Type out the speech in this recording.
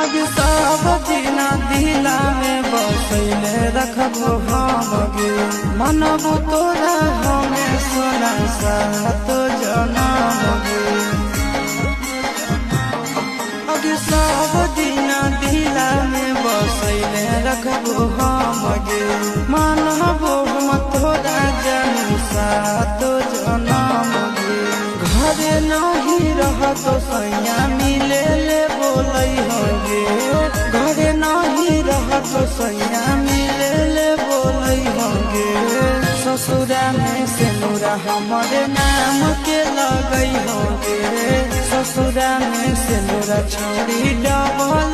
आज सब दिना दिला में बसैले रखबो हम गे मनबो तोरा हमें सोना सात जनम गे आज सब दिना दिला में बसैले रखबो हम गे मनबो हम तोरा जन सात जनम गे घरे नहीं रह तो सैया मिले ले बोलै होगे घरे नहीं रह तो सैया मिले ले बोलै होगे ससुरा में सिनुरा हमारे नाम के लगई होगे ससुरा में सिनुरा छोड़ी डबल